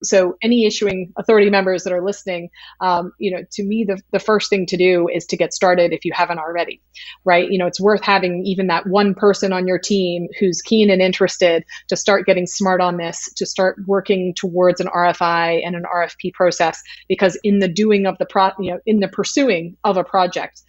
So any issuing authority members that are listening, to me, the first thing to do is to get started if you haven't already, right? It's worth having even that one person on your team who's keen and interested to start getting smart on this, to start working towards an RFI and an RFP process, because in the doing of in the pursuing of a project,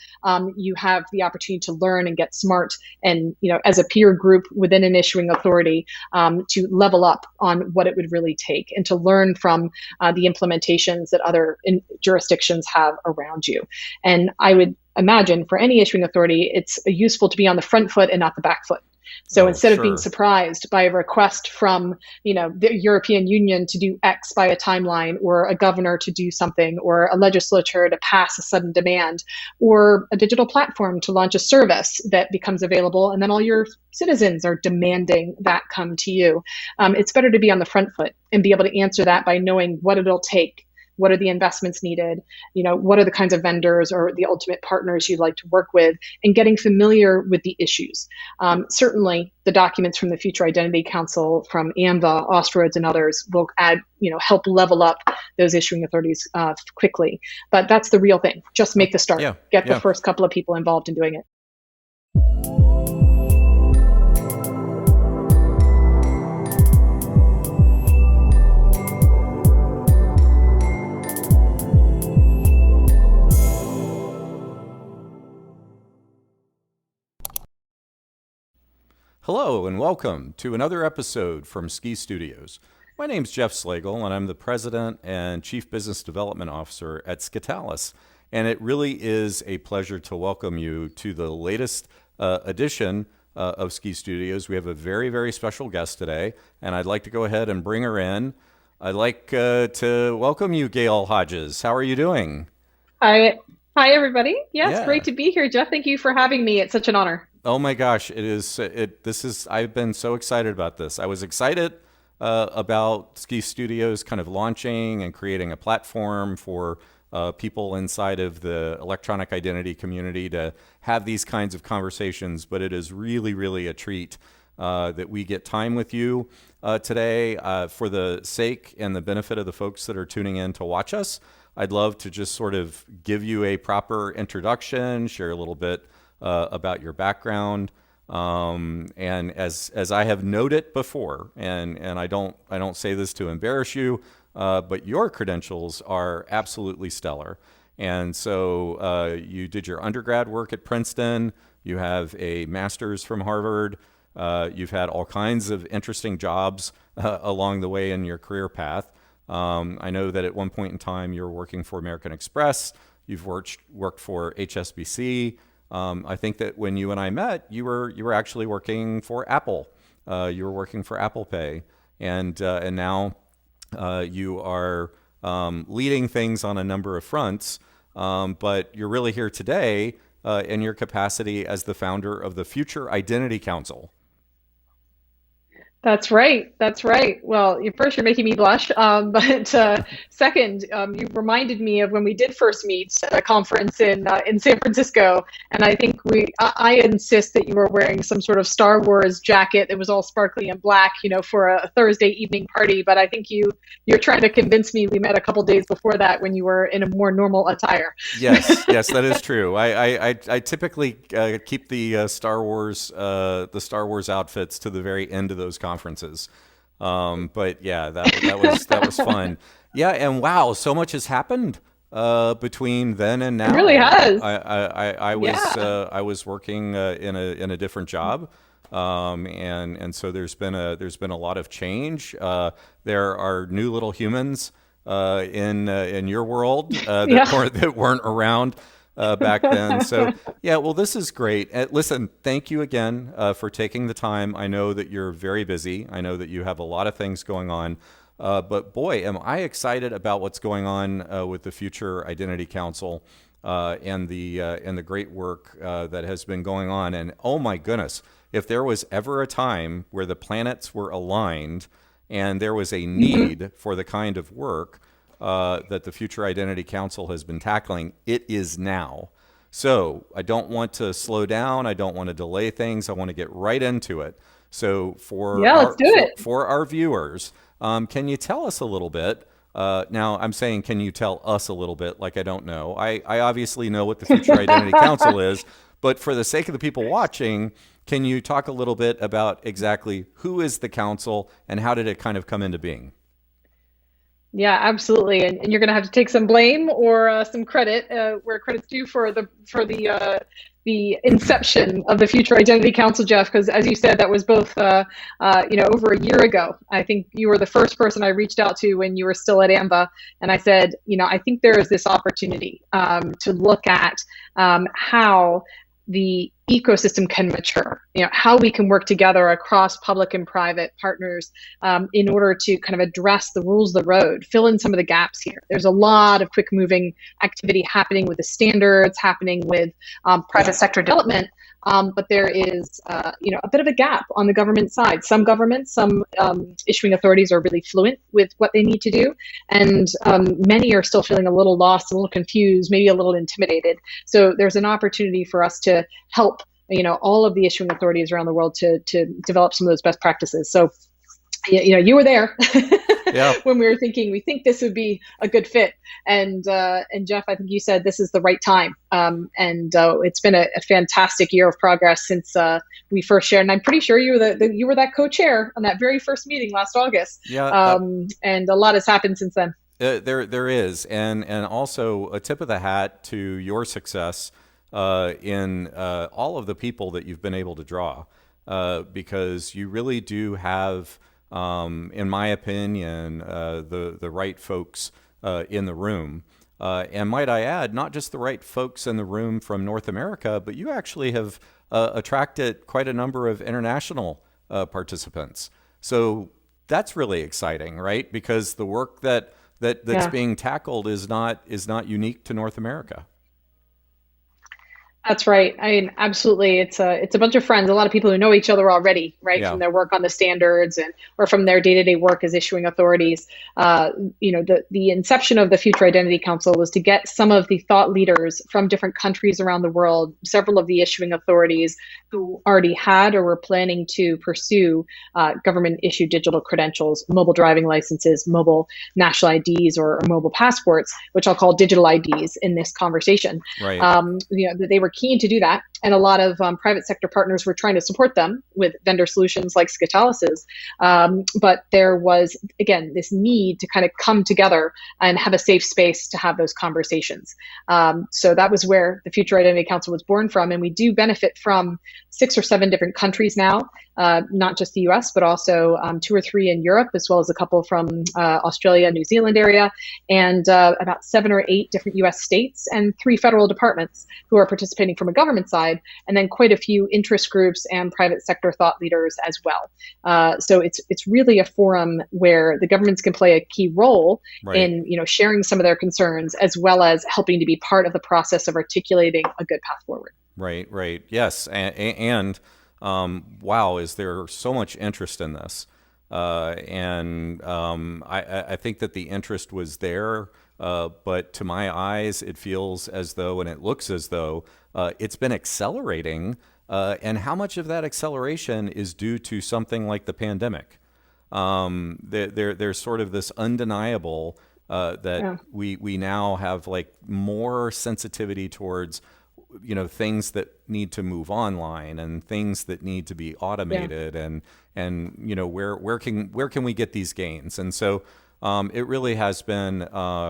you have the opportunity to learn and get smart, and as a peer group within an issuing authority, to level up on what it would really take and to learn from the implementations that other jurisdictions have around you. And I would imagine for any issuing authority, it's useful to be on the front foot and not the back foot. So instead of being surprised by a request from, the European Union to do X by a timeline, or a governor to do something, or a legislature to pass a sudden demand, or a digital platform to launch a service that becomes available, and then all your citizens are demanding that come to you, it's better to be on the front foot and be able to answer that by knowing what it'll take. What are the investments needed? What are the kinds of vendors or the ultimate partners you'd like to work with, and getting familiar with the issues. Certainly, the documents from the Future Identity Council, from AMVA, Austroads, and others will help level up those issuing authorities quickly. But that's the real thing. Just make the start. Get the first couple of people involved in doing it. Hello and welcome to another episode from SCY Studios. My name's Jeff Slagle and I'm the President and Chief Business Development Officer at Scitalis. And it really is a pleasure to welcome you to the latest edition of SCY Studios. We have a very, very special guest today, and I'd like to go ahead and bring her in. I'd like to welcome you, Gail Hodges. How are you doing? Hi, everybody. Yes, great to be here, Jeff. Thank you for having me. It's such an honor. Oh my gosh, I've been so excited about this. I was excited about SCY Studios kind of launching and creating a platform for people inside of the electronic identity community to have these kinds of conversations, but it is really, really a treat that we get time with you today. For the sake and the benefit of the folks that are tuning in to watch us, I'd love to just sort of give you a proper introduction, share a little bit about your background, and as I have noted before, and I don't say this to embarrass you, but your credentials are absolutely stellar. And so you did your undergrad work at Princeton, you have a master's from Harvard, you've had all kinds of interesting jobs along the way in your career path. I know that at one point in time you were working for American Express, you've worked for HSBC. I think that when you and I met, you were actually working for Apple. You were working for Apple Pay, and now you are leading things on a number of fronts. But you're really here today in your capacity as the founder of the Future Identity Council. That's right. That's right. Well, first, you're making me blush. But second, you reminded me of when we did first meet at a conference in San Francisco. And I think I insist that you were wearing some sort of Star Wars jacket that was all sparkly and black, for a Thursday evening party. But I think you're trying to convince me we met a couple days before that when you were in a more normal attire. Yes, that is true. I typically keep the Star Wars outfits to the very end of those conferences. But yeah, that was fun. Yeah, and wow, so much has happened between then and now. It really has. I was working in a different job, and so there's been a lot of change. There are new little humans in your world that weren't around back then. So yeah, well, this is great. Listen, thank you again for taking the time. I know that you're very busy. I know that you have a lot of things going on. But boy, am I excited about what's going on with the Future Identity Council and the great work that has been going on. And oh my goodness, if there was ever a time where the planets were aligned and there was a need for the kind of work that the Future Identity Council has been tackling, it is now. So I don't want to slow down. I don't want to delay things. I want to get right into it. So for our viewers, Can you tell us a little bit? Now, I'm saying, can you tell us a little bit? Like I don't know. I obviously know what the Future Identity Council is, but for the sake of the people watching, can you talk a little bit about exactly who is the council and how did it kind of come into being? Yeah, absolutely. And you're going to have to take some blame or some credit where credit's due for the inception of the Future Identity Council, Jeff. Because as you said, that was both over a year ago. I think you were the first person I reached out to when you were still at AMBA, and I said, I think there is this opportunity to look at how the ecosystem can mature, how we can work together across public and private partners in order to kind of address the rules of the road, fill in some of the gaps here. There's a lot of quick moving activity happening with the standards, happening with private sector development. But there is, a bit of a gap on the government side. Some governments, some issuing authorities are really fluent with what they need to do, and many are still feeling a little lost, a little confused, maybe a little intimidated. So there's an opportunity for us to help, all of the issuing authorities around the world to develop some of those best practices. So, you were there. Yeah. When we were thinking, we think this would be a good fit. And Jeff, I think you said this is the right time. It's been a fantastic year of progress since we first shared. And I'm pretty sure you were that co-chair on that very first meeting last August. Yeah. And a lot has happened since then. There is, and also a tip of the hat to your success in all of the people that you've been able to draw, because you really do have, in my opinion, the right folks in the room. And might I add, not just the right folks in the room from North America, but you actually have attracted quite a number of international participants. So that's really exciting, right? Because the work that's being tackled is not unique to North America. That's right. I mean, absolutely. It's a bunch of friends, a lot of people who know each other already, right? Yeah. From their work on the standards or from their day-to-day work as issuing authorities. The inception of the Future Identity Council was to get some of the thought leaders from different countries around the world, several of the issuing authorities who already had or were planning to pursue government-issued digital credentials, mobile driving licenses, mobile national IDs, or mobile passports, which I'll call digital IDs in this conversation. Right. They were keen to do that. And a lot of private sector partners were trying to support them with vendor solutions like Scatalysis. But there was, again, this need to kind of come together and have a safe space to have those conversations. So that was where the Future Identity Council was born from. And we do benefit from 6 or 7 different countries now, not just the US, but also 2 or 3 in Europe, as well as a couple from Australia, New Zealand area, and about 7 or 8 different US states and 3 federal departments who are participating from a government side, and then quite a few interest groups and private sector thought leaders as well. So it's really a forum where the governments can play a key role in sharing some of their concerns, as well as helping to be part of the process of articulating a good path forward. Right. Yes, and wow, is there so much interest in this? I think that the interest was there, but to my eyes, it feels as though, and it looks as though, it's been accelerating. And how much of that acceleration is due to something like the pandemic? There's sort of this undeniable that we now have like more sensitivity towards things that need to move online and things that need to be automated and where can we get these gains? And so it really has been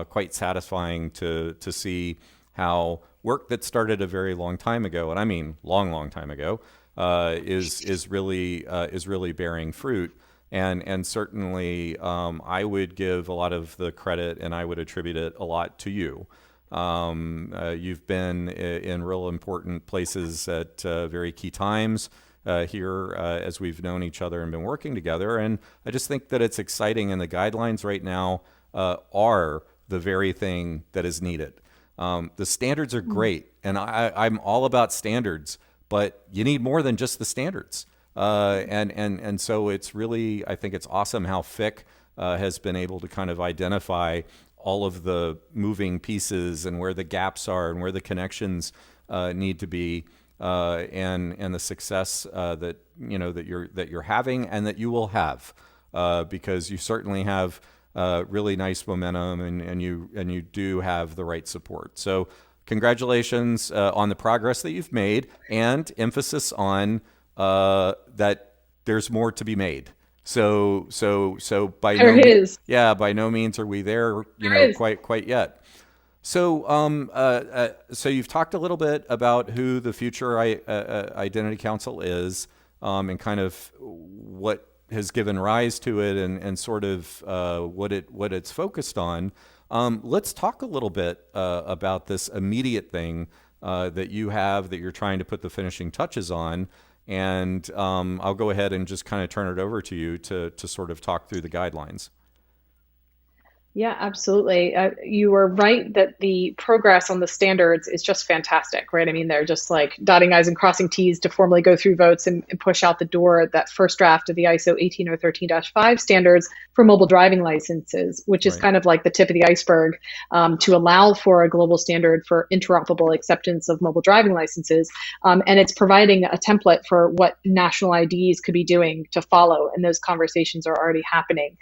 quite satisfying to see how work that started a very long time ago, and I mean long time ago, is really bearing fruit. And certainly I would give a lot of the credit, and I would attribute it a lot to you. You've been in real important places at very key times here as we've known each other and been working together. And I just think that it's exciting, and the guidelines right now are the very thing that is needed. The standards are great, and I'm all about standards, but you need more than just the standards. And so it's really, I think it's awesome how FIC has been able to kind of identify all of the moving pieces and where the gaps are and where the connections need to be, and the success that you're having and that you will have because you certainly have really nice momentum, and you do have the right support. So congratulations on the progress that you've made, and emphasis on that there's more to be made. So by There is. by no means are we there, There is. quite yet. So you've talked a little bit about who the future Identity Council is, and kind of what has given rise to it, and sort of what it's focused on. Let's talk a little bit about this immediate thing that you have, that you're trying to put the finishing touches on. And I'll go ahead and just kind of turn it over to you to sort of talk through the guidelines. Yeah, absolutely. You were right that the progress on the standards is just fantastic, right? I mean, they're just like dotting I's and crossing T's to formally go through votes and push out the door that first draft of the ISO 18013-5 standards for mobile driving licenses, which is Right. kind of like the tip of the iceberg, to allow for a global standard for interoperable acceptance of mobile driving licenses. And it's providing a template for what national IDs could be doing to follow, and those conversations are already happening.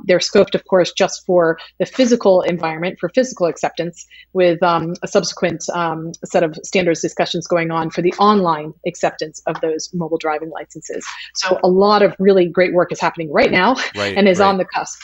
They're scoped, of course, just for the physical environment, for physical acceptance, with a subsequent set of standards discussions going on for the online acceptance of those mobile driving licenses. So a lot of really great work is happening right now Right, and is right. on the cusp.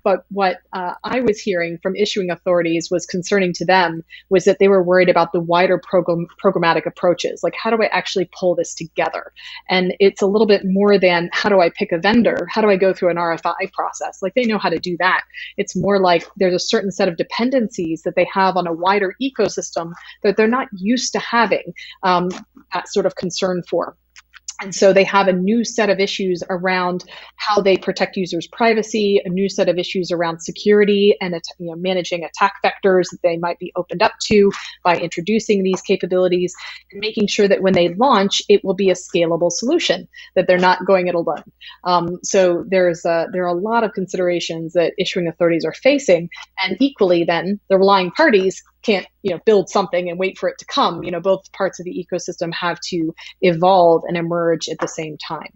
But what I was hearing from issuing authorities was concerning to them was that they were worried about the wider programmatic approaches. Like, how do I actually pull this together? And it's a little bit more than how do I pick a vendor? How do I go through an RFI process? Like, they know how to do that. It's more like there's a certain set of dependencies that they have on a wider ecosystem that they're not used to having that sort of concern for. And so they have a new set of issues around how they protect users' privacy, a new set of issues around security and managing attack vectors that they might be opened up to by introducing these capabilities, and making sure that when they launch, it will be a scalable solution, that they're not going it alone. So there are a lot of considerations that issuing authorities are facing, and equally then the relying parties can't build something and wait for it to come. Both parts of the ecosystem have to evolve and emerge at the same time.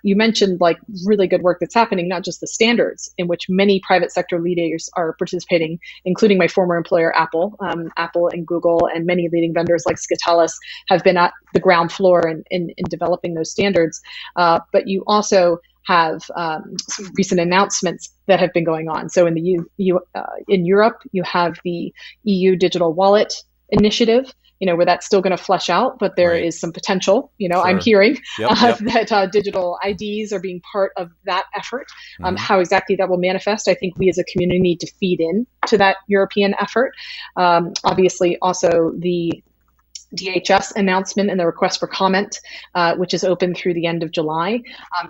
You mentioned like really good work that's happening, not just the standards, in which many private sector leaders are participating, including my former employer, Apple. Apple and Google and many leading vendors like Scitalis have been at the ground floor in developing those standards. But you also have some recent announcements that have been going on. So in in Europe, you have the EU Digital Wallet Initiative, where that's still going to flesh out, but there Right. is some potential. I'm Sure. hearing Yep. Yep. that digital IDs are being part of that effort. Hmm. How exactly that will manifest, I think we as a community need to feed in to that European effort. Obviously, also the DHS announcement and the request for comment, which is open through the end of July,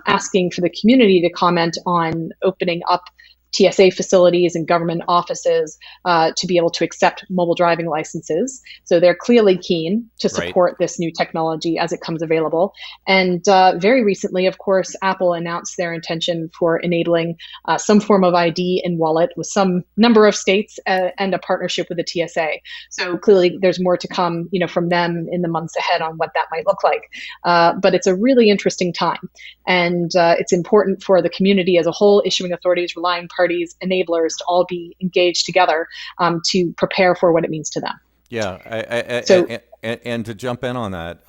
asking for the community to comment on opening up TSA facilities and government offices to be able to accept mobile driving licenses. So they're clearly keen to Right. support this new technology as it comes available. And very recently, of course, Apple announced their intention for enabling some form of ID in wallet with some number of states and a partnership with the TSA. So clearly there's more to come, from them in the months ahead on what that might look like. But it's a really interesting time. And it's important for the community as a whole, issuing authorities, relying parties, enablers to all be engaged together to prepare for what it means to them. Yeah, So and to jump in on that,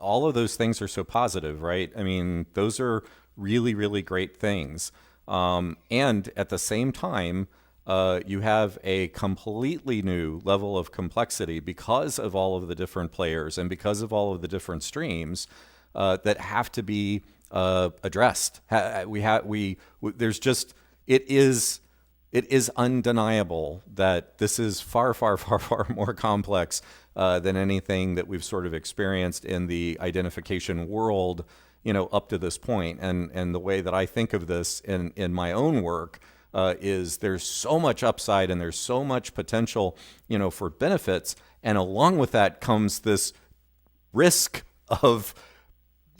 all of those things are so positive, right? I mean, those are really, really great things. And at the same time, you have a completely new level of complexity because of all of the different players and because of all of the different streams that have to be addressed. There's just it is undeniable that this is far, far, far, far more complex than anything that we've sort of experienced in the identification world, up to this point. And the way that I think of this in my own work is there's so much upside and there's so much potential, for benefits. And along with that comes this risk of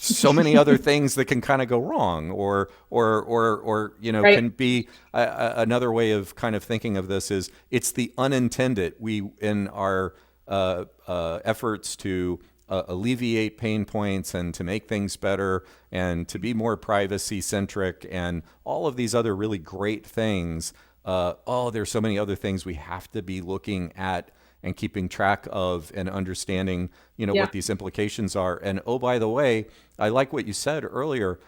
so many other things that can kind of go wrong, or right. can be another way of kind of thinking of this is it's the unintended. We in our efforts to alleviate pain points and to make things better and to be more privacy centric and all of these other really great things. There's so many other things we have to be looking at and keeping track of and understanding, Yeah. what these implications are. And oh, by the way, I like what you said earlier.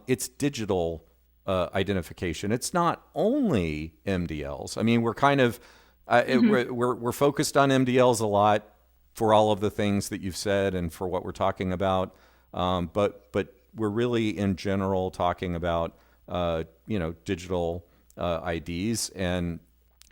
It's digital identification. It's not only MDLs. I mean, we're kind of we're focused on MDLs a lot for all of the things that you've said and for what we're talking about. But we're really in general talking about digital IDs and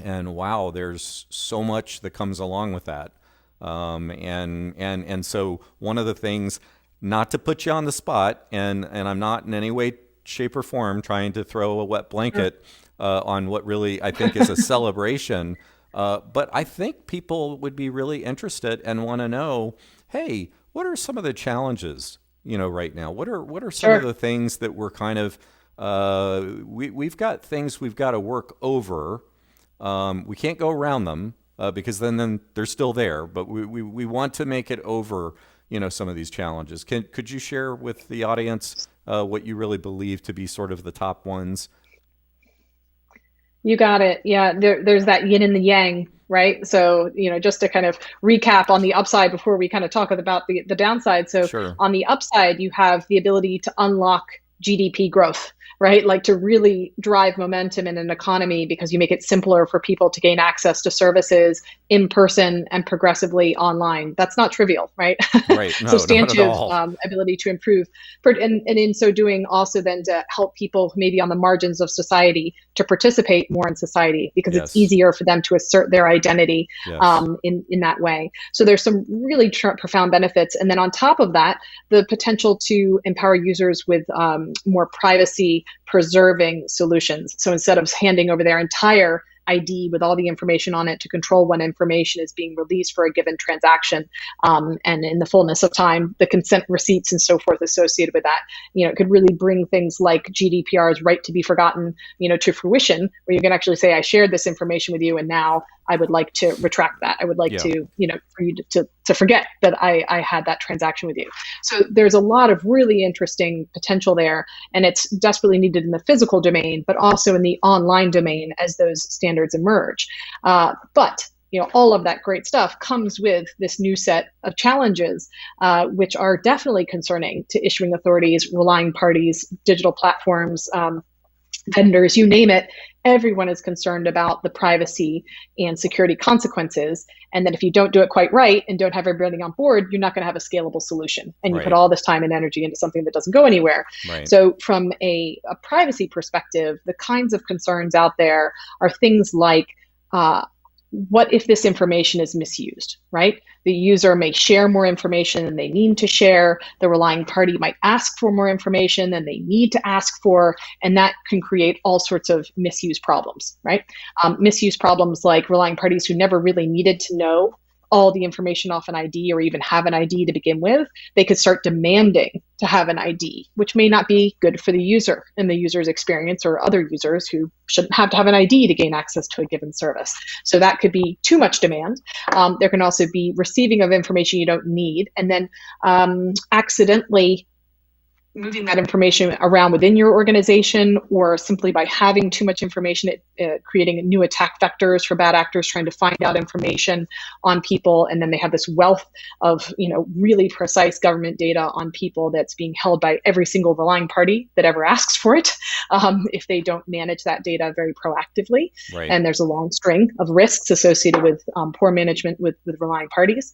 wow, there's so much that comes along with that. And so one of the things, not to put you on the spot, and I'm not in any way, shape, or form trying to throw a wet blanket on what really I think is a celebration. But I think people would be really interested and want to know, hey, what are some of the challenges, right now? What are some of the things that we're kind of we've got things we've got to work over. We can't go around them because then they're still there. But we want to make it over, some of these challenges. Could you share with the audience what you really believe to be sort of the top ones? You got it. Yeah, there's that yin and the yang, right? So, just to kind of recap on the upside before we kind of talk about the downside. So, Sure. on the upside, you have the ability to unlock GDP growth, right? Like to really drive momentum in an economy because you make it simpler for people to gain access to services in person and progressively online. That's not trivial, right? Right. No, not at Substantive all. ability to improve. And in so doing, also then to help people maybe on the margins of society to participate more in society because it's Yes. easier for them to assert their identity Yes. in that way. So there's some really profound benefits. And then on top of that, the potential to empower users with more privacy preserving solutions. So instead of handing over their entire ID with all the information on it to control when information is being released for a given transaction, and in the fullness of time, the consent receipts and so forth associated with that, it could really bring things like GDPR's right to be forgotten, to fruition, where you can actually say, I shared this information with you, and now I would like to retract that. I would like Yeah. to, for you to forget that I had that transaction with you. So there's a lot of really interesting potential there, and it's desperately needed in the physical domain, but also in the online domain as those standards emerge. But all of that great stuff comes with this new set of challenges, which are definitely concerning to issuing authorities, relying parties, digital platforms, vendors, you name it. Everyone is concerned about the privacy and security consequences. And that if you don't do it quite right and don't have everybody on board, you're not going to have a scalable solution. And you Right. put all this time and energy into something that doesn't go anywhere. Right. So from a privacy perspective, the kinds of concerns out there are things like, what if this information is misused, right? The user may share more information than they need to share. The relying party might ask for more information than they need to ask for, and that can create all sorts of misuse problems, right? Misuse problems like relying parties who never really needed to know all the information off an ID or even have an ID to begin with. They could start demanding to have an ID, which may not be good for the user and the user's experience or other users who shouldn't have to have an ID to gain access to a given service. So that could be too much demand. There can also be receiving of information you don't need and then accidentally moving that information around within your organization, or simply by having too much information, creating new attack vectors for bad actors trying to find out information on people. And then they have this wealth of, really precise government data on people that's being held by every single relying party that ever asks for it, if they don't manage that data very proactively. Right. And there's a long string of risks associated with poor management with relying parties.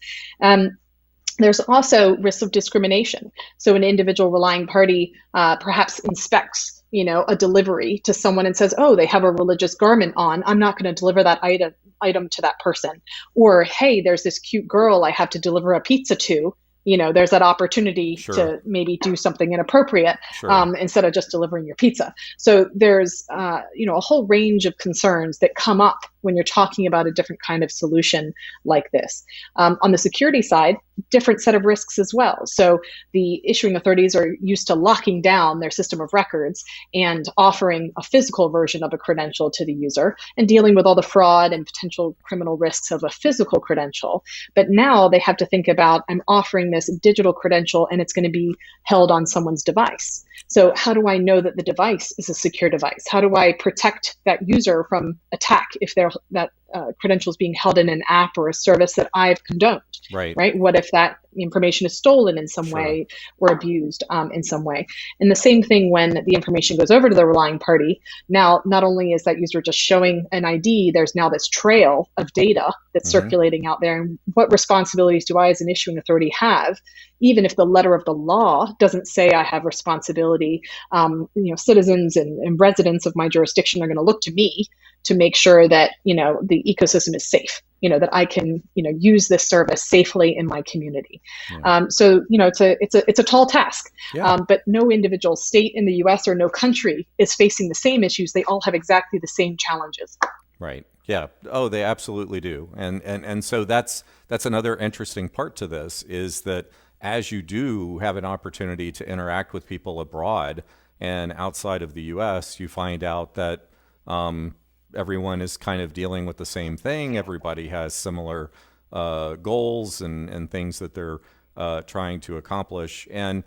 There's also risks of discrimination. So an individual relying party perhaps inspects, a delivery to someone and says, oh, they have a religious garment on. I'm not going to deliver that item to that person. Or, hey, there's this cute girl I have to deliver a pizza to. There's that opportunity Sure. to maybe do something inappropriate Sure. instead of just delivering your pizza. So there's, a whole range of concerns that come up when you're talking about a different kind of solution like this. On the security side, different set of risks as well. So the issuing authorities are used to locking down their system of records and offering a physical version of a credential to the user and dealing with all the fraud and potential criminal risks of a physical credential. But now they have to think about, I'm offering this digital credential and it's going to be held on someone's device. So how do I know that the device is a secure device? How do I protect that user from attack if that credential is being held in an app or a service that I've condoned? Right. Right? What if that information is stolen in some Sure. way or abused in some way? And the same thing when the information goes over to the relying party. Now, not only is that user just showing an ID, there's now this trail of data that's circulating out there. And what responsibilities do I, as an issuing authority, have? Even if the letter of the law doesn't say I have responsibility, citizens and residents of my jurisdiction are going to look to me to make sure that the ecosystem is safe. That I can use this service safely in my community. Yeah. So it's a tall task. Yeah. But no individual state in the U.S. or no country is facing the same issues. They all have exactly the same challenges. Right. Yeah. Oh, they absolutely do. And so that's another interesting part to this, is that as you do have an opportunity to interact with people abroad and outside of the U.S., you find out that everyone is kind of dealing with the same thing. Everybody has similar goals and things that they're trying to accomplish. And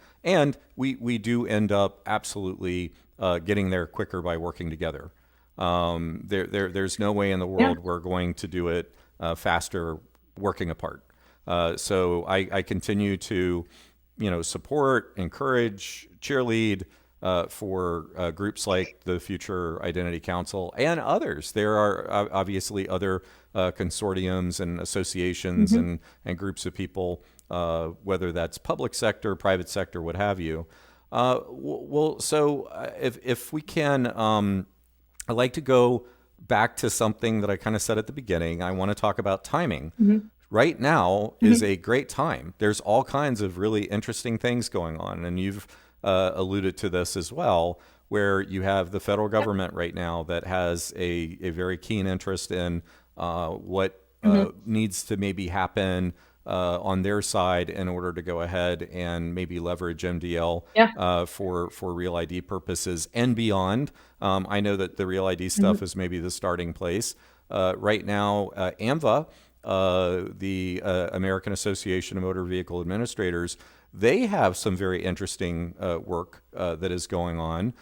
we do end up absolutely getting there quicker by working together. There's no way in the world we're going to do it faster working apart. So I continue to, support, encourage, cheerlead for groups like the Future Identity Council and others. There are obviously other consortiums and associations and groups of people, whether that's public sector, private sector, what have you. So if we can, I'd like to go back to something that I kind of said at the beginning. I want to talk about timing. Right now is a great time. There's all kinds of really interesting things going on, and you've alluded to this as well, where you have the federal government right now that has a very keen interest in what needs to maybe happen on their side in order to go ahead and maybe leverage MDL for Real ID purposes and beyond. I know that the Real ID stuff is maybe the starting place. Right now, AMVA, the American Association of Motor Vehicle Administrators, they have some very interesting work that is going on.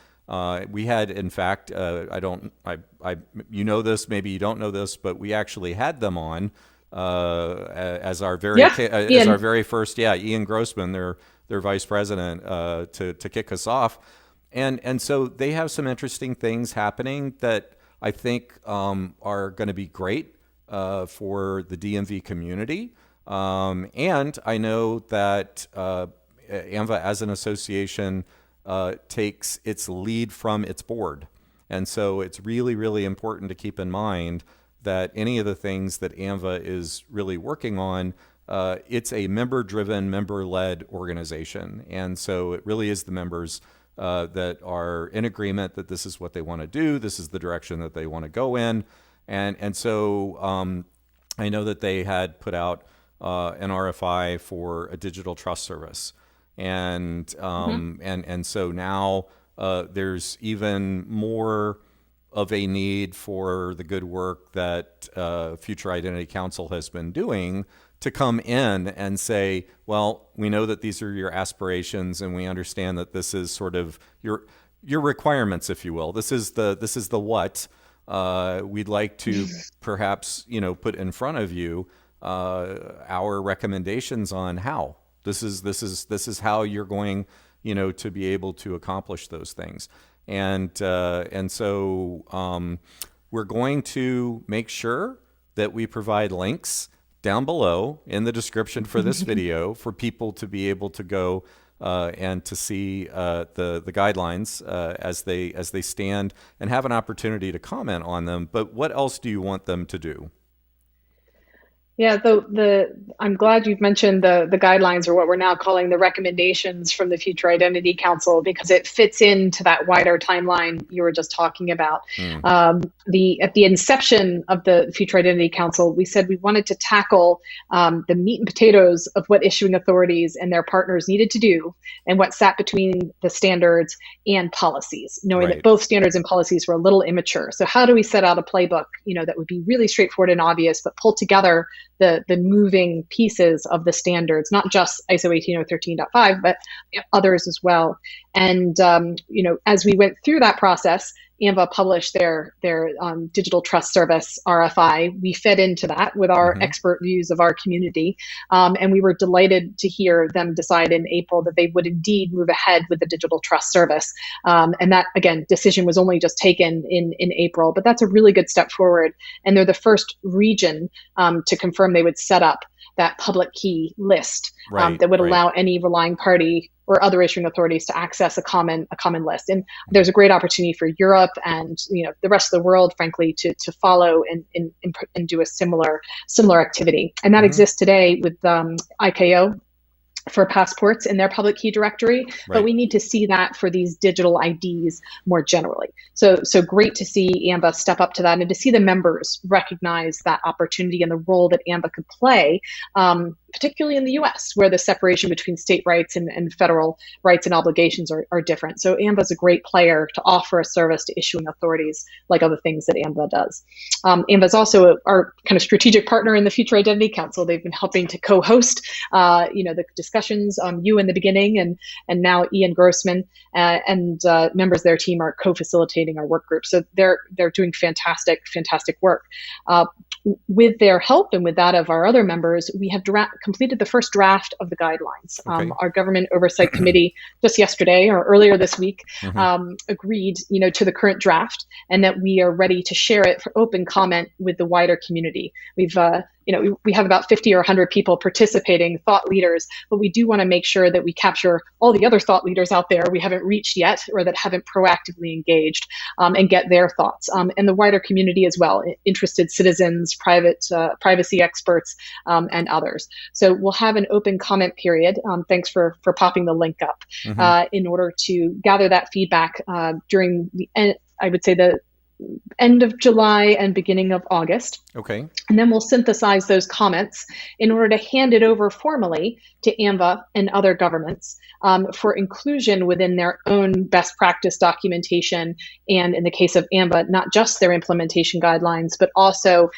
We had, in fact, you know this, maybe you don't know this, but we actually had them on as our very first, Ian Grossman, their vice president, to kick us off, and so they have some interesting things happening that I think are going to be great for the DMV community. And I know that AMVA as an association takes its lead from its board. And so it's really, really important to keep in mind that any of the things that AMVA is really working on, it's a member-driven, member-led organization. And so it really is the members that are in agreement that this is what they want to do, this is the direction that they want to go in. And so I know that they had put out an RFI for a digital trust service, and so now there's even more of a need for the good work that Future Identity Council has been doing to come in and say, well, we know that these are your aspirations, and we understand that this is sort of your requirements, if you will. This is the what we'd like to perhaps put in front of you. Our recommendations on how this is how you're going to be able to accomplish those things, and so we're going to make sure that we provide links down below in the description for this video for people to be able to go and to see the guidelines as they stand and have an opportunity to comment on them. But what else do you want them to do? Yeah, I'm glad you've mentioned the guidelines, or what we're now calling the recommendations from the Future Identity Council, because it fits into that wider timeline you were just talking about. Hmm. The At the inception of the Future Identity Council, we said we wanted to tackle the meat and potatoes of what issuing authorities and their partners needed to do, and what sat between the standards and policies, knowing that Right. both standards and policies were a little immature. So how do we set out a playbook, that would be really straightforward and obvious, but pull together the moving pieces of the standards, not just ISO 18013.5, but others as well. And as we went through that process, AMVA published their digital trust service RFI. We fed into that with our Hmm. expert views of our community, and we were delighted to hear them decide in April that they would indeed move ahead with the digital trust service. And that, again, decision was only just taken in April, but that's a really good step forward. And they're the first region to confirm they would set up that public key list Right. that would Right. allow any relying party or other issuing authorities to access a common list. And there's a great opportunity for Europe and the rest of the world, frankly, to follow and do a similar activity. And that Hmm. exists today with ICAO for passports in their public key directory, but Right. we need to see that for these digital IDs more generally. So great to see AMBA step up to that, and to see the members recognize that opportunity and the role that AMBA could play, particularly in the US, where the separation between state rights and federal rights and obligations are different. So AMBA is a great player to offer a service to issuing authorities, like other things that AMBA does. AMBA is also our kind of strategic partner in the Future Identity Council. They've been helping to co-host the discussions, you in the beginning, and now Ian Grossman and members of their team are co-facilitating our work group. So they're doing fantastic work. With their help and with that of our other members, we have completed the first draft of the guidelines. Okay. Our Government Oversight Committee just yesterday or earlier this week Hmm. agreed, to the current draft, and that we are ready to share it for open comment with the wider community. We have about 50 or 100 people participating, thought leaders, but we do want to make sure that we capture all the other thought leaders out there we haven't reached yet, or that haven't proactively engaged, and get their thoughts, and the wider community as well, interested citizens, privacy experts, and others. So we'll have an open comment period. Thanks for popping the link up, Hmm. in order to gather that feedback during the end, I would say the end of July and beginning of August. Okay. And then we'll synthesize those comments in order to hand it over formally to AMVA and other governments, for inclusion within their own best practice documentation. And in the case of AMVA, not just their implementation guidelines, but also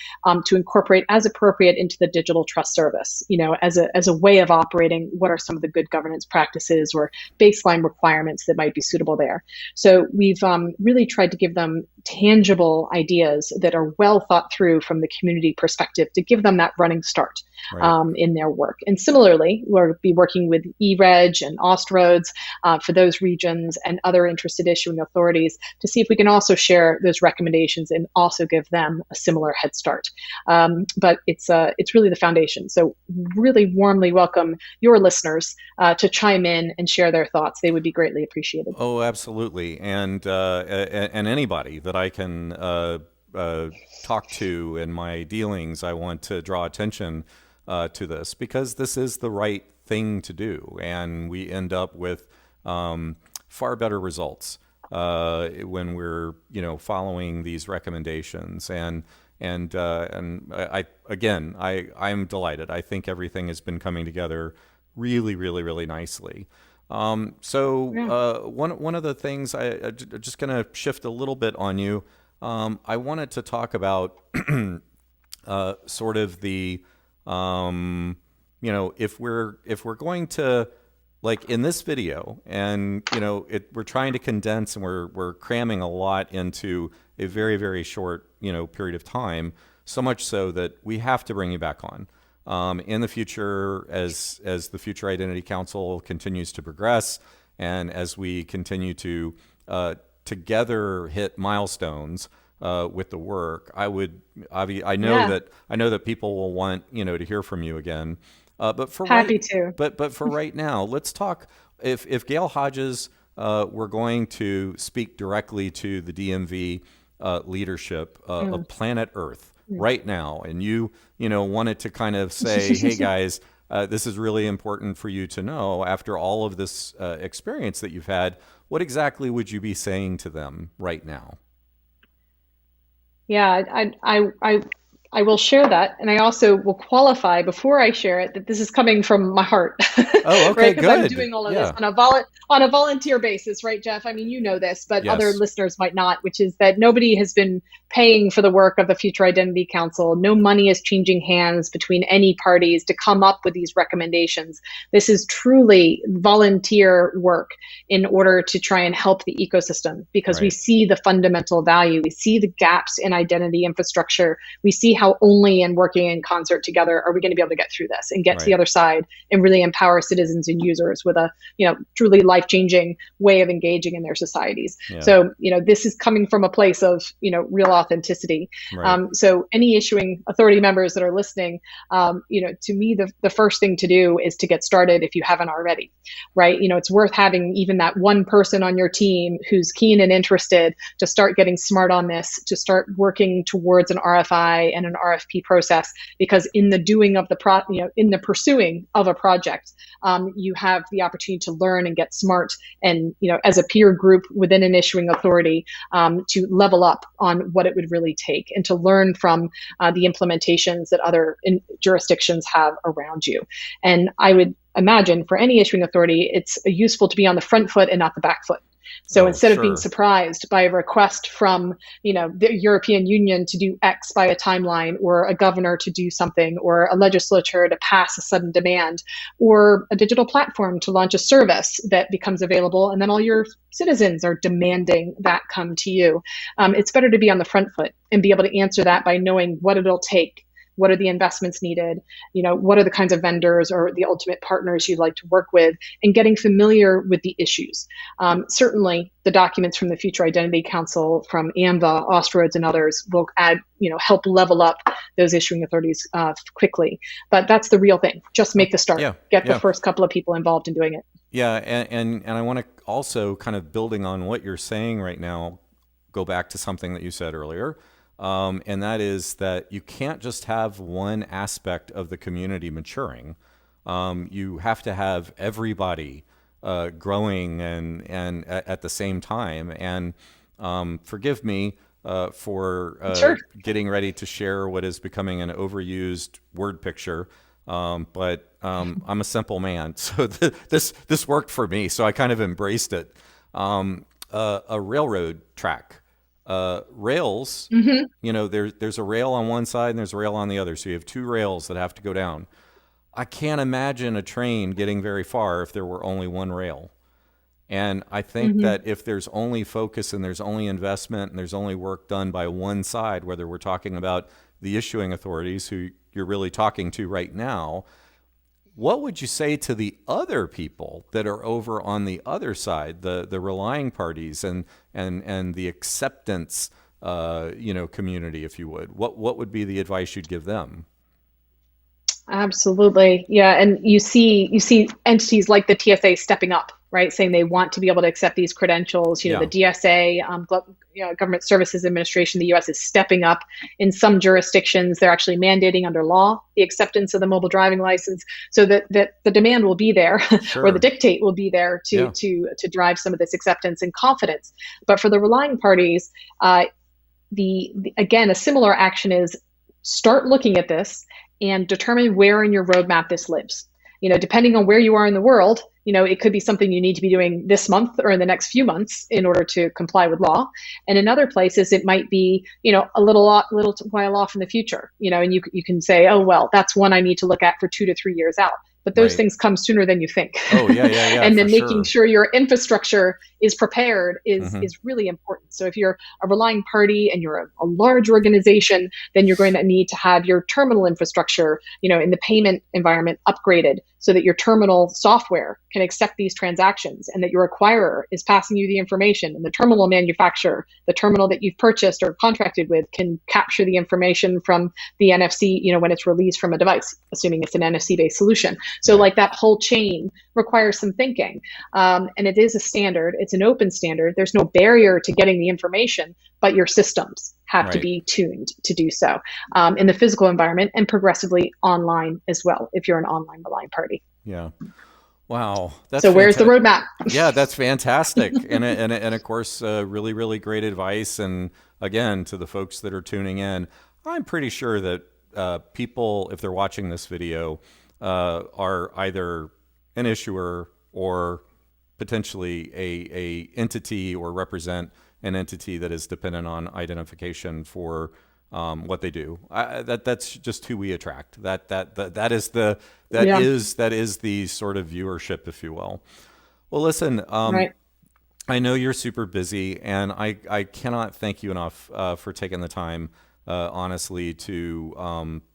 to incorporate as appropriate into the digital trust service, as a way of operating. What are some of the good governance practices or baseline requirements that might be suitable there? So we've really tried to give them tangible ideas that are well thought through from the community perspective, to give them that running start Right. in their work. And similarly, we'll be working with eReg and OSTRoads for those regions and other interested issuing authorities, to see if we can also share those recommendations and also give them a similar head start. But it's really the foundation. So really warmly welcome your listeners to chime in and share their thoughts. They would be greatly appreciated. Oh, absolutely. And anybody that I can talk to in my dealings, I want to draw attention to this, because this is the right thing to do, and we end up with far better results when we're following these recommendations. And I'm delighted. I think everything has been coming together really, really, really nicely. Yeah. One of the things just going to shift a little bit on you. I wanted to talk about sort of the if we're going to, like in this video, and we're trying to condense, and we're cramming a lot into a very, very short period of time, so much so that we have to bring you back on. In the future, as the Future Identity Council continues to progress, and as we continue to together hit milestones with the work, I know Yeah. that people will want to hear from you again. Happy to. But for right now, let's talk. If Gail Hodges were going to speak directly to the DMV leadership of Planet Earth, right now, and you wanted to kind of say, hey guys, this is really important for you to know after all of this experience that you've had, what exactly would you be saying to them right now? Yeah, I will share that, and I also will qualify before I share it that this is coming from my heart, Oh, okay, right? Because I'm good. doing all of this Yeah. on a volunteer basis, right, Jeff? I mean, you know this, but other Yes. listeners might not, which is that nobody has been paying for the work of the Future Identity Council. No money is changing hands between any parties to come up with these recommendations. This is truly volunteer work in order to try and help the ecosystem because we Right. see the fundamental value. We see the gaps in identity infrastructure. We see how only in working in concert together are we going to be able to get through this and get to the Right. other side and really empower citizens and users with a truly life-changing way of engaging in their societies. Yeah. So this is coming from a place of real authenticity. Right. So any issuing authority members that are listening, to me the first thing to do is to get started if you haven't already, right? It's worth having even that one person on your team who's keen and interested to start getting smart on this, to start working towards an RFI and an RFP process, because in the doing of in the pursuing of a project, you have the opportunity to learn and get smart, and as a peer group within an issuing authority, to level up on what it would really take, and to learn from the implementations that other jurisdictions have around you. And I would imagine for any issuing authority, it's useful to be on the front foot and not the back foot. So Oh, instead of being sure. surprised by a request from, the European Union to do X by a timeline, or a governor to do something, or a legislature to pass a sudden demand, or a digital platform to launch a service that becomes available, and then all your citizens are demanding that come to you, it's better to be on the front foot and be able to answer that by knowing what it'll take. What are the investments needed? What are the kinds of vendors or the ultimate partners you'd like to work with, and getting familiar with the issues. Certainly, the documents from the Future Identity Council, from AMVA, Austroads, and others will help level up those issuing authorities quickly. But that's the real thing. Just make the start. Yeah. Get the Yeah. first couple of people involved in doing it. Yeah. And I want to also kind of building on what you're saying right now, go back to something that you said earlier. And that is that you can't just have one aspect of the community maturing. You have to have everybody growing and at the same time. And forgive me for Sure. getting ready to share what is becoming an overused word picture. But I'm a simple man, so this worked for me. So I kind of embraced it. A railroad track. Rails, Mm-hmm. there's a rail on one side and there's a rail on the other. So you have two rails that have to go down. I can't imagine a train getting very far if there were only one rail. And I think Mm-hmm. that if there's only focus and there's only investment and there's only work done by one side, whether we're talking about the issuing authorities who you're really talking to right now, what would you say to the other people that are over on the other side, the relying parties and the acceptance community, if you would? What would be the advice you'd give them? Absolutely. Yeah. And you see entities like the TSA stepping up, right? Saying they want to be able to accept these credentials. The Yeah, DSA, Government Services Administration, the US is stepping up. In some jurisdictions, they're actually mandating under law the acceptance of the mobile driving license, so that the demand will be there or the sure. dictate will be there to Yeah, to drive some of this acceptance and confidence. But for the relying parties, the again, a similar action is start looking at this and determine where in your roadmap this lives. Depending on where you are in the world, it could be something you need to be doing this month or in the next few months in order to comply with law. And in other places, it might be, a little while off in the future, and you can say, oh, well, that's one I need to look at for 2 to 3 years out. But those right. things come sooner than you think. Oh, yeah, yeah, yeah, And for then making sure. sure your infrastructure is prepared is Hmm. is really important. So if you're a relying party and you're a large organization, then you're going to need to have your terminal infrastructure, in the payment environment upgraded so that your terminal software can accept these transactions, and that your acquirer is passing you the information, and the terminal manufacturer, the terminal that you've purchased or contracted with, can capture the information from the NFC, when it's released from a device, assuming it's an NFC based solution. So Right. like that whole chain requires some thinking. And it is a standard. It's an open standard. There's no barrier to getting the information, but your systems. have to Right. be tuned to do so in the physical environment and progressively online as well if you're an online relying party. Yeah. Wow. That's So where's the fantastic. roadmap? Yeah, that's fantastic. And of course, really, really great advice. And again, to the folks that are tuning in, I'm pretty sure that people, if they're watching this video, are either an issuer or potentially a entity or represent an entity that is dependent on identification for what they do. That's just who we attract. That is the Yeah, that is the sort of viewership, if you will. Well, listen, right. I know you're super busy, and I cannot thank you enough for taking the time, honestly, to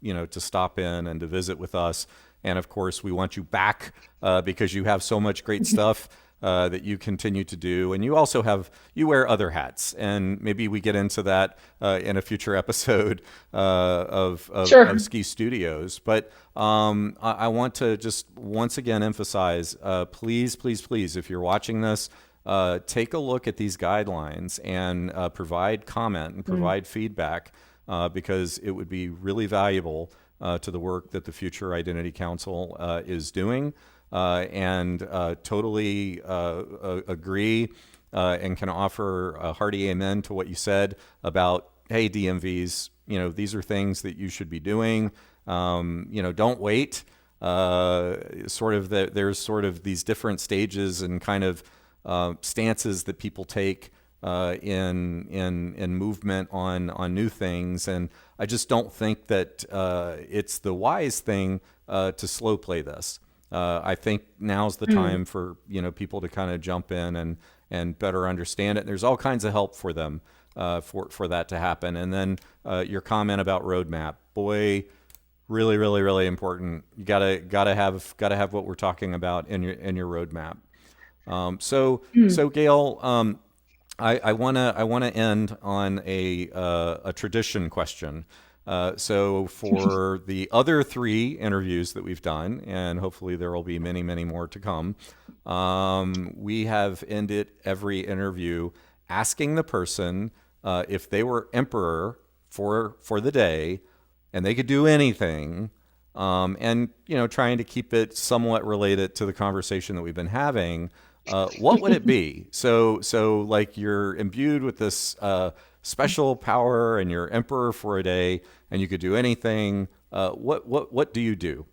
to stop in and to visit with us. And of course, we want you back because you have so much great stuff that you continue to do, and you wear other hats, and maybe we get into that in a future episode of Sure. SCY Studios. But I want to just once again emphasize, please, please, please, if you're watching this, take a look at these guidelines and provide comment and Mm. provide feedback because it would be really valuable to the work that the Future Identity Council is doing. And totally agree and can offer a hearty amen to what you said about, hey, DMVs, these are things that you should be doing. Don't wait. There's sort of these different stages and kind of stances that people take in movement on new things, and I just don't think that it's the wise thing to slow play this. I think now's the Mm. time for people to kind of jump in and better understand it. And there's all kinds of help for them for that to happen. And then your comment about roadmap, boy, really, really, really important. You gotta have what we're talking about in your roadmap. So Mm. Gail, I wanna end on a tradition question. So for the other three interviews that we've done, and hopefully there will be many, many more to come, we have ended every interview asking the person if they were emperor for the day, and they could do anything, and trying to keep it somewhat related to the conversation that we've been having. What would it be? So like you're imbued with this special power, and you're emperor for a day, and you could do anything. What do you do?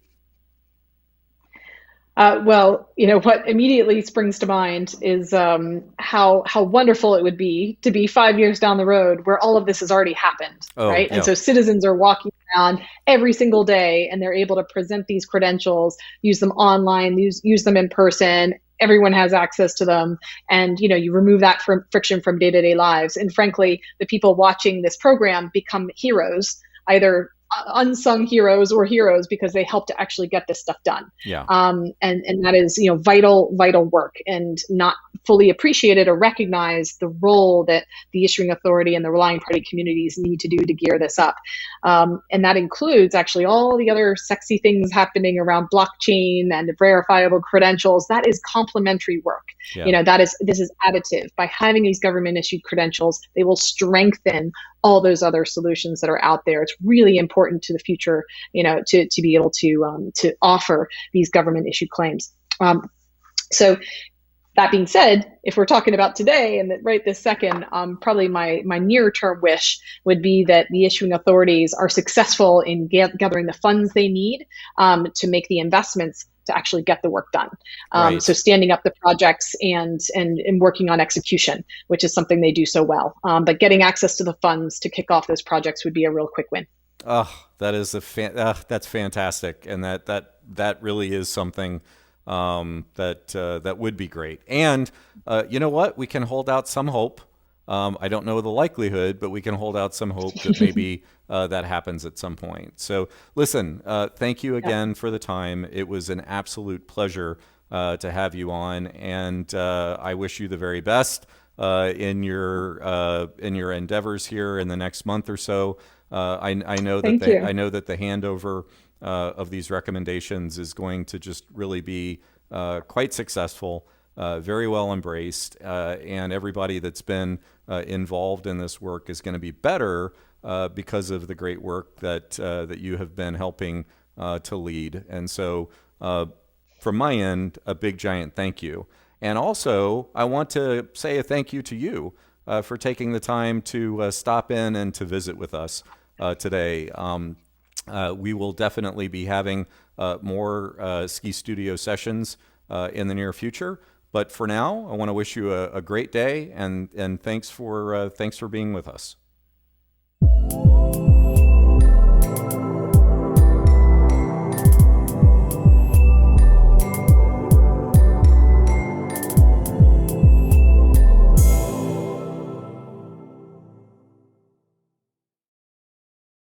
Well, what immediately springs to mind is how wonderful it would be to be 5 years down the road where all of this has already happened, Oh right? And yeah, so citizens are walking around every single day, and they're able to present these credentials, use them online, use them in person. Everyone has access to them, and you remove that from friction from day to day lives. And frankly, the people watching this program become heroes, either unsung heroes or heroes because they help to actually get this stuff done. yeah, And that is vital work, and not fully appreciated or recognize the role that the issuing authority and the relying party communities need to do to gear this up. And that includes actually all the other sexy things happening around blockchain and verifiable credentials. That is complementary work. yeah. This is additive. By having these government issued credentials, they will strengthen all those other solutions that are out there. It's really important to the future, to be able to offer these government issued claims. So that being said, if we're talking about today and right this second, probably my near term wish would be that the issuing authorities are successful in gathering the funds they need to make the investments to actually get the work done. So Right. standing up the projects and working on execution, which is something they do so well. But getting access to the funds to kick off those projects would be a real quick win. Oh, that is that's fantastic, and that really is something that would be great. And you know what? We can hold out some hope. I don't know the likelihood, but we can hold out some hope that maybe that happens at some point. So, listen, thank you Yeah. again for the time. It was an absolute pleasure to have you on, and I wish you the very best in your endeavors here in the next month or so. I know that Thank you. I know that the handover of these recommendations is going to just really be quite successful, very well embraced, and everybody that's been involved in this work is going to be better because of the great work that you have been helping to lead. And so, from my end, a big giant thank you. And also, I want to say a thank you to you for taking the time to stop in and to visit with us today. We will definitely be having more Ski Studio sessions in the near future. But for now, I want to wish you a great day, and thanks for being with us.